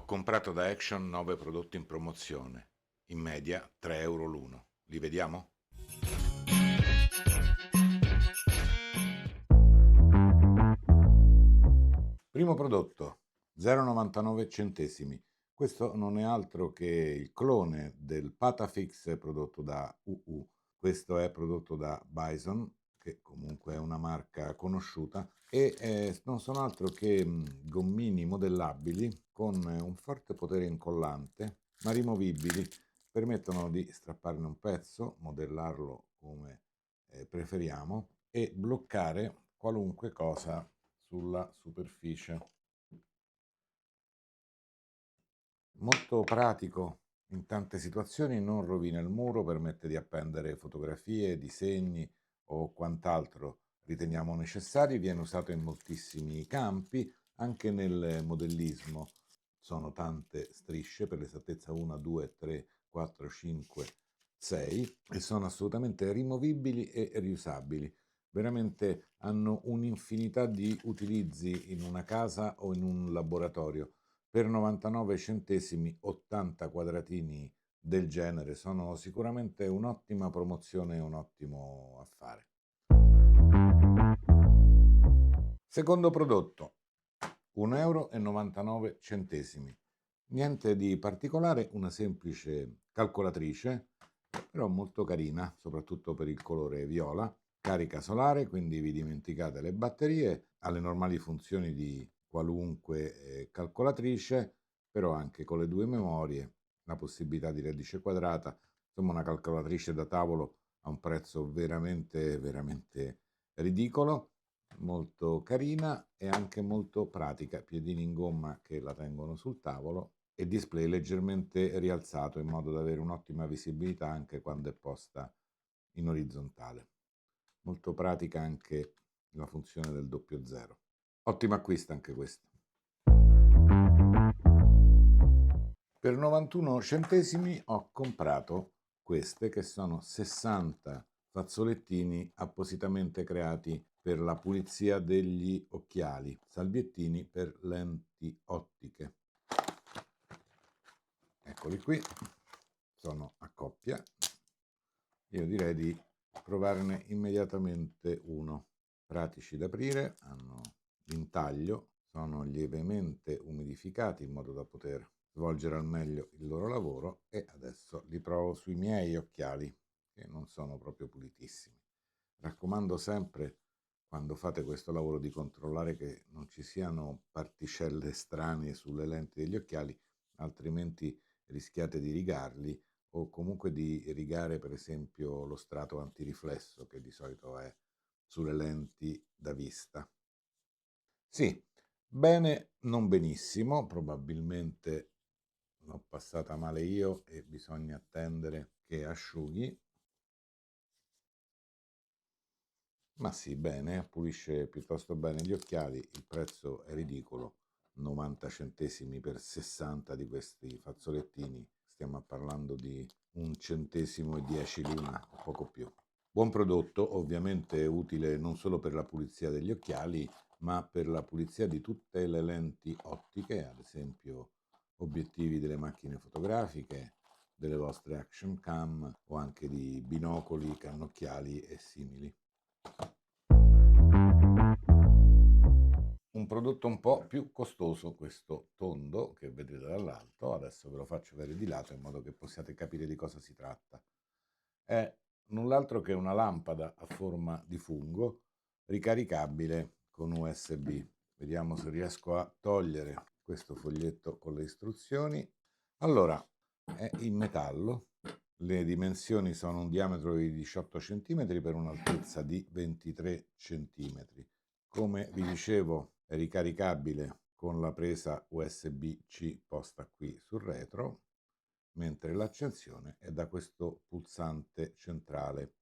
comprato da Action 9 prodotti in promozione, in media 3 euro l'uno. Li vediamo? Primo prodotto, 0,99 centesimi. Questo non è altro che il clone del Patafix prodotto da UU. Questo è prodotto da Bison, che comunque è una marca conosciuta, e non sono altro che gommini modellabili con un forte potere incollante, ma rimovibili. Permettono di strapparne un pezzo, modellarlo come preferiamo e bloccare qualunque cosa sulla superficie. Molto pratico in tante situazioni, non rovina il muro, permette di appendere fotografie, disegni o quant'altro riteniamo necessari, viene usato in moltissimi campi, anche nel modellismo. Sono tante strisce, per l'esattezza 1, 2, 3, 4, 5, 6, e sono assolutamente rimovibili e riusabili. Veramente hanno un'infinità di utilizzi in una casa o in un laboratorio. Per 99 centesimi 80 quadratini del genere sono sicuramente un'ottima promozione e un ottimo affare. Secondo prodotto, 1,99 euro. Niente di particolare, una semplice calcolatrice, però molto carina, soprattutto per il colore viola. Carica solare, quindi vi dimenticate le batterie, ha le normali funzioni di qualunque calcolatrice, però anche con le due memorie, la possibilità di radice quadrata, insomma una calcolatrice da tavolo a un prezzo veramente, veramente ridicolo, molto carina e anche molto pratica, piedini in gomma che la tengono sul tavolo e display leggermente rialzato in modo da avere un'ottima visibilità anche quando è posta in orizzontale. Molto pratica anche la funzione del 00. Ottimo acquisto anche questo. Per 91 centesimi ho comprato queste che sono 60 fazzolettini appositamente creati per la pulizia degli occhiali, salviettini per lenti ottiche. Eccoli qui, sono a coppia. Io direi di provarne immediatamente uno. Pratici da aprire, hanno l'intaglio, sono lievemente umidificati in modo da poter svolgere al meglio il loro lavoro e adesso li provo sui miei occhiali che non sono proprio pulitissimi. Raccomando sempre, quando fate questo lavoro, di controllare che non ci siano particelle strane sulle lenti degli occhiali, altrimenti rischiate di rigarli o comunque di rigare per esempio lo strato antiriflesso che di solito è sulle lenti da vista. Sì, bene, non benissimo, probabilmente l'ho passata male io e bisogna attendere che asciughi. Ma sì, bene, pulisce piuttosto bene gli occhiali, il prezzo è ridicolo, 90 centesimi per 60 di questi fazzolettini, stiamo parlando di 1,10 l'una, o poco più. Buon prodotto, ovviamente utile non solo per la pulizia degli occhiali, ma per la pulizia di tutte le lenti ottiche, ad esempio obiettivi delle macchine fotografiche, delle vostre action cam o anche di binocoli, cannocchiali e simili. Un prodotto un po' più costoso, questo tondo che vedete dall'alto, adesso ve lo faccio vedere di lato in modo che possiate capire di cosa si tratta. È null'altro che una lampada a forma di fungo ricaricabile con USB. Vediamo se riesco a togliere questo foglietto con le istruzioni. Allora, è in metallo, le dimensioni sono un diametro di 18 cm per un'altezza di 23 cm. Come vi dicevo, è ricaricabile con la presa USB-C posta qui sul retro, mentre l'accensione è da questo pulsante centrale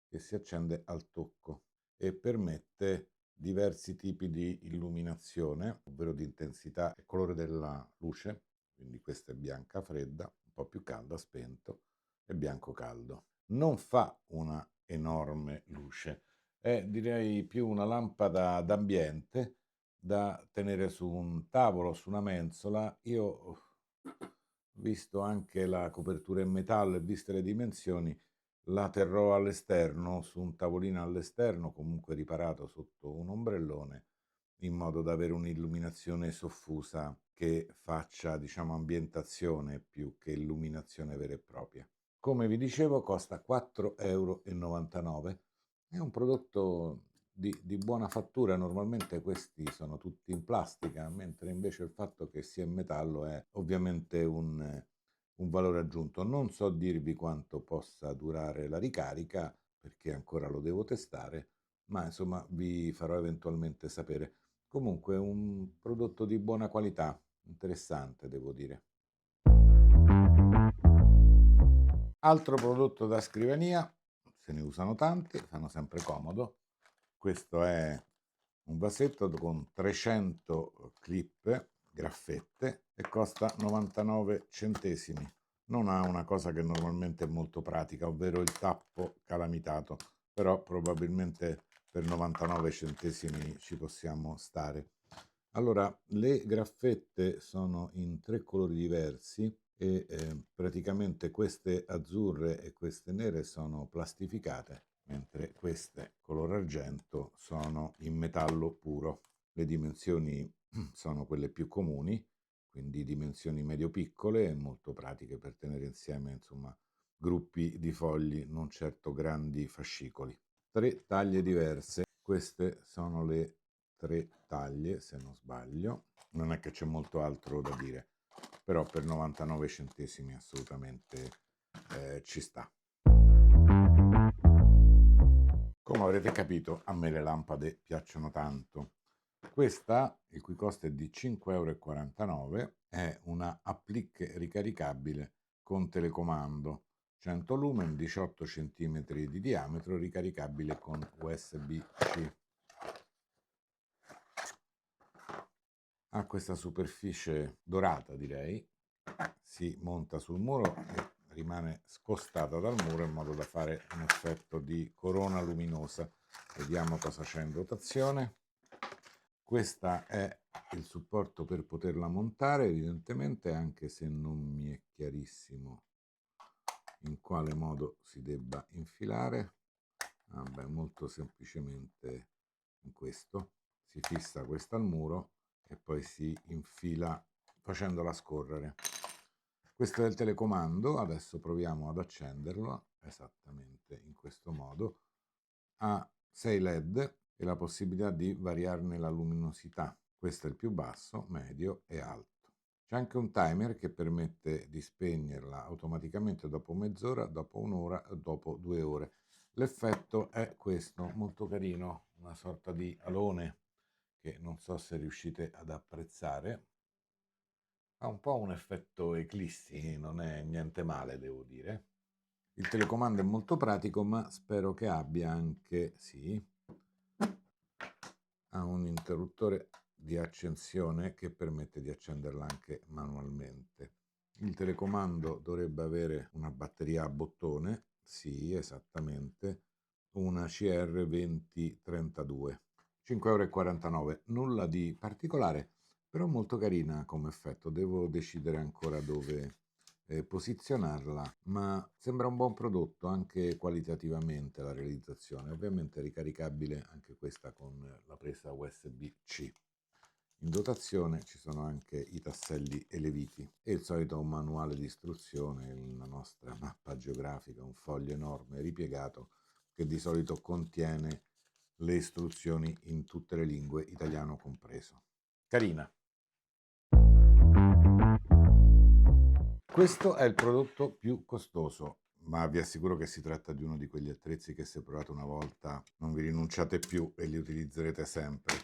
che si accende al tocco e permette diversi tipi di illuminazione, ovvero di intensità e colore della luce, quindi questa è bianca fredda, un po' più calda spento e bianco caldo. Non fa una enorme luce, è direi più una lampada d'ambiente da tenere su un tavolo, su una mensola. Io, visto anche la copertura in metallo e viste le dimensioni, la terrò all'esterno, su un tavolino all'esterno, comunque riparato sotto un ombrellone, in modo da avere un'illuminazione soffusa che faccia, diciamo, ambientazione più che illuminazione vera e propria. Come vi dicevo, costa 4,99 euro. È un prodotto di buona fattura. Normalmente questi sono tutti in plastica, mentre invece il fatto che sia in metallo è ovviamente un valore aggiunto. Non so dirvi quanto possa durare la ricarica, perché ancora lo devo testare, ma insomma vi farò eventualmente sapere. Comunque un prodotto di buona qualità, interessante devo dire. Altro prodotto da scrivania, se ne usano tanti, fanno sempre comodo. Questo è un vasetto con 300 clip, graffette, e costa 99 centesimi. Non ha una cosa che normalmente è molto pratica, ovvero il tappo calamitato, però probabilmente per 99 centesimi ci possiamo stare. Allora, le graffette sono in 3 colori diversi e praticamente queste azzurre e queste nere sono plastificate, mentre queste color argento sono in metallo puro. Le dimensioni sono quelle più comuni, quindi dimensioni medio-piccole e molto pratiche per tenere insieme, insomma, gruppi di fogli, non certo grandi fascicoli. 3 taglie diverse, queste sono le 3 taglie, se non sbaglio. Non è che c'è molto altro da dire, però per 99 centesimi assolutamente ci sta. Come avrete capito, a me le lampade piacciono tanto. Questa, il cui costo è di 5,49 euro, è una applique ricaricabile con telecomando, 100 lumen, 18 cm di diametro, ricaricabile con USB-C. Ha questa superficie dorata, direi, si monta sul muro e rimane scostata dal muro in modo da fare un effetto di corona luminosa. Vediamo cosa c'è in dotazione. Questo è il supporto per poterla montare, evidentemente, anche se non mi è chiarissimo in quale modo si debba infilare. Vabbè, molto semplicemente in questo. Si fissa questa al muro e poi si infila facendola scorrere. Questo è il telecomando, adesso proviamo ad accenderlo esattamente in questo modo. Ha 6 LED e la possibilità di variarne la luminosità. Questo è il più basso, medio e alto. C'è anche un timer che permette di spegnerla automaticamente dopo mezz'ora, dopo un'ora e dopo 2 ore. L'effetto è questo, molto carino, una sorta di alone che non so se riuscite ad apprezzare. Ha un po' un effetto eclissi, non è niente male, devo dire. Il telecomando è molto pratico, ma spero che abbia anche, sì, ha un interruttore di accensione che permette di accenderla anche manualmente. Il telecomando dovrebbe avere una batteria a bottone, sì, esattamente, una CR2032, 5,49 euro, nulla di particolare, però molto carina come effetto. Devo decidere ancora dove posizionarla, ma sembra un buon prodotto anche qualitativamente la realizzazione. Ovviamente ricaricabile anche questa con la presa USB-C. In dotazione ci sono anche i tasselli eleviti e il solito manuale di istruzione, la nostra mappa geografica, un foglio enorme ripiegato che di solito contiene le istruzioni in tutte le lingue, italiano compreso. Carina. Questo è il prodotto più costoso, ma vi assicuro che si tratta di uno di quegli attrezzi che se provate una volta non vi rinunciate più e li utilizzerete sempre.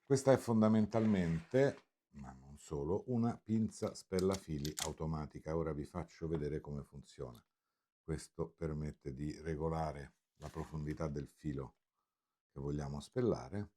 Questa è fondamentalmente, ma non solo, una pinza spellafili automatica. Ora vi faccio vedere come funziona. Questo permette di regolare la profondità del filo che vogliamo spellare,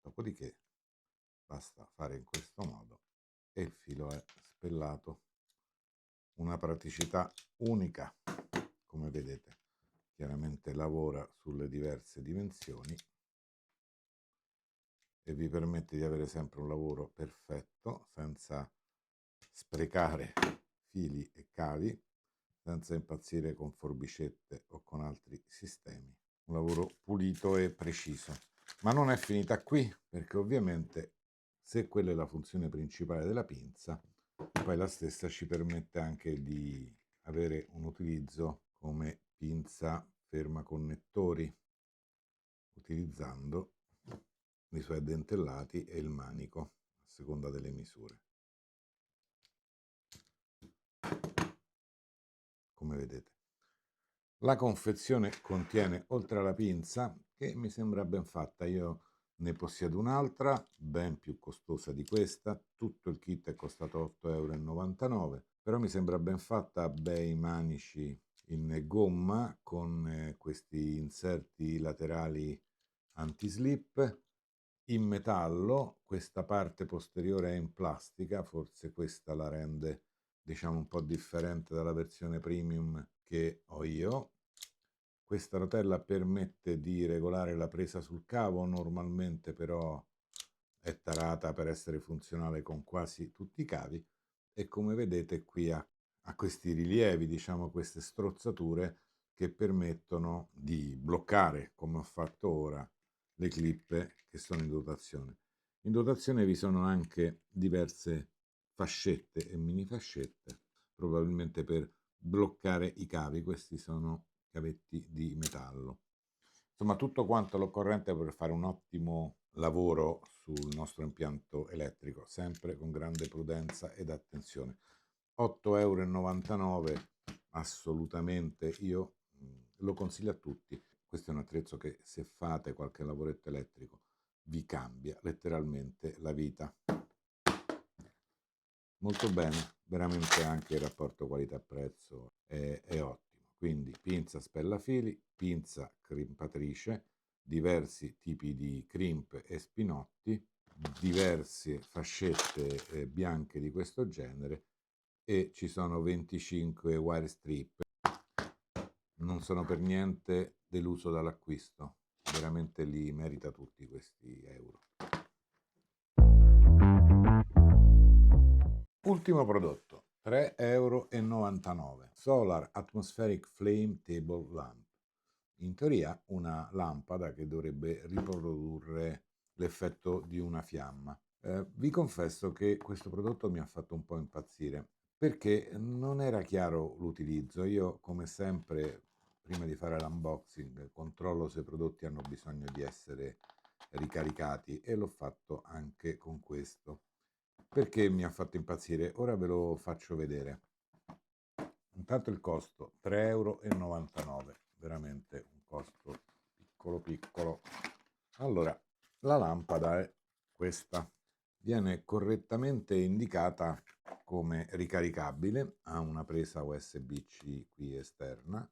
dopodiché basta fare in questo modo e il filo è spellato. Una praticità unica, come vedete. Chiaramente lavora sulle diverse dimensioni e vi permette di avere sempre un lavoro perfetto, senza sprecare fili e cavi, senza impazzire con forbicette o con altri sistemi. Un lavoro pulito e preciso. Ma non è finita qui, perché ovviamente se quella è la funzione principale della pinza, poi la stessa ci permette anche di avere un utilizzo come pinza fermaconnettori, utilizzando i suoi addentellati e il manico a seconda delle misure. Come vedete, la confezione contiene, oltre alla pinza, che mi sembra ben fatta, io ne possiedo un'altra ben più costosa di questa, tutto il kit è costato 8,99 €, però mi sembra ben fatta, bei manici in gomma con questi inserti laterali anti-slip, in metallo, questa parte posteriore è in plastica, forse questa la rende diciamo un po' differente dalla versione premium che ho io. Questa rotella permette di regolare la presa sul cavo, normalmente però è tarata per essere funzionale con quasi tutti i cavi, e come vedete qui ha questi rilievi, diciamo queste strozzature che permettono di bloccare, come ho fatto ora, le clip che sono in dotazione. In dotazione vi sono anche diverse fascette e mini fascette, probabilmente per bloccare i cavi. Questi sono cavetti di metallo. Insomma, tutto quanto l'occorrente per fare un ottimo lavoro sul nostro impianto elettrico, sempre con grande prudenza ed attenzione. 8,99 €, assolutamente, io lo consiglio a tutti. Questo è un attrezzo che, se fate qualche lavoretto elettrico, vi cambia letteralmente la vita. Molto bene, veramente anche il rapporto qualità-prezzo è ottimo. Quindi pinza spellafili, pinza crimpatrice, diversi tipi di crimp e spinotti, diverse fascette bianche di questo genere, e ci sono 25 wire strip. Non sono per niente deluso dall'acquisto, veramente li merita tutti questi euro. Ultimo prodotto, 3,99 €, Solar Atmospheric Flame Table Lamp. In teoria una lampada che dovrebbe riprodurre l'effetto di una fiamma. Vi confesso che questo prodotto mi ha fatto un po' impazzire, perché non era chiaro l'utilizzo. Io, come sempre, prima di fare l'unboxing, controllo se i prodotti hanno bisogno di essere ricaricati, e l'ho fatto anche con questo. Perché mi ha fatto impazzire? Ora ve lo faccio vedere. Intanto il costo, 3,99 €, veramente un costo piccolo piccolo. Allora, la lampada è questa, viene correttamente indicata come ricaricabile, ha una presa USB-C qui esterna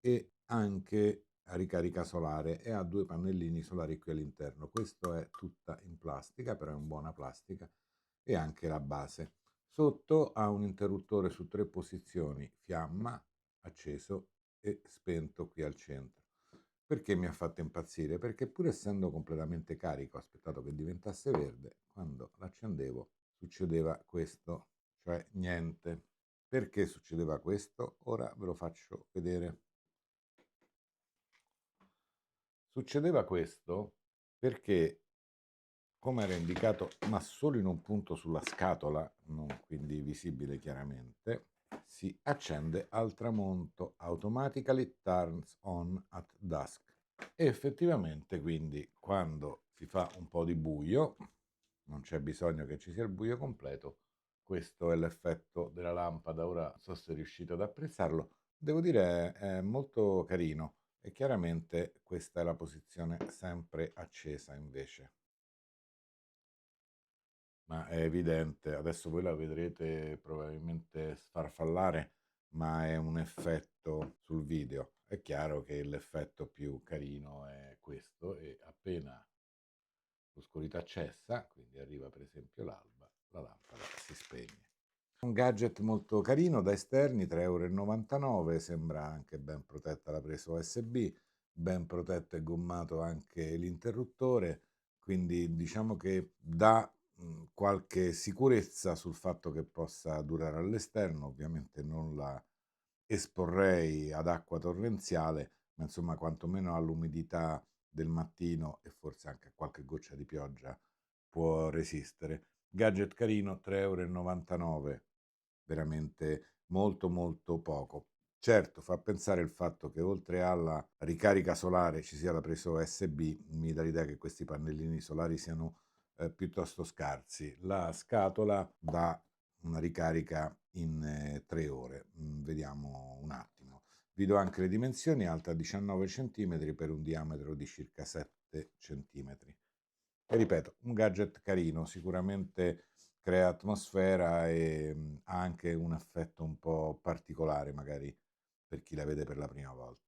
e anche a ricarica solare, e ha due pannellini solari qui all'interno. Questo è tutta in plastica, però è in buona plastica, e anche la base. Sotto ha un interruttore su 3 posizioni, fiamma, acceso e spento qui al centro. Perché mi ha fatto impazzire? Perché, pur essendo completamente carico, ho aspettato che diventasse verde, quando l'accendevo succedeva questo, cioè niente. Perché succedeva questo? Ora ve lo faccio vedere. Succedeva questo perché, come era indicato, ma solo in un punto sulla scatola, non quindi visibile chiaramente, si accende al tramonto, automatically turns on at dusk. E effettivamente, quindi, quando si fa un po' di buio, non c'è bisogno che ci sia il buio completo, questo è l'effetto della lampada. Ora non so se riuscite ad apprezzarlo, devo dire è molto carino, e chiaramente questa è la posizione sempre accesa invece. Ma è evidente, adesso voi la vedrete probabilmente sfarfallare, ma è un effetto sul video. È chiaro che l'effetto più carino è questo, e appena l'oscurità cessa, quindi arriva per esempio l'alba, la lampada si spegne. Un gadget molto carino da esterni, 3,99 €, sembra anche ben protetta la presa USB, ben protetto e gommato anche l'interruttore, quindi diciamo che dà qualche sicurezza sul fatto che possa durare all'esterno. Ovviamente non la esporrei ad acqua torrenziale, ma insomma quantomeno all'umidità del mattino e forse anche a qualche goccia di pioggia può resistere. Gadget carino, 3,99 euro, veramente molto molto poco. Certo, fa pensare il fatto che oltre alla ricarica solare ci sia la presa USB, mi dà l'idea che questi pannellini solari siano piuttosto scarsi. La scatola dà una ricarica in 3 ore. Vediamo un attimo. Vi do anche le dimensioni: alta 19 cm per un diametro di circa 7 cm. E ripeto, un gadget carino, sicuramente crea atmosfera e ha anche un effetto un po' particolare magari per chi la vede per la prima volta.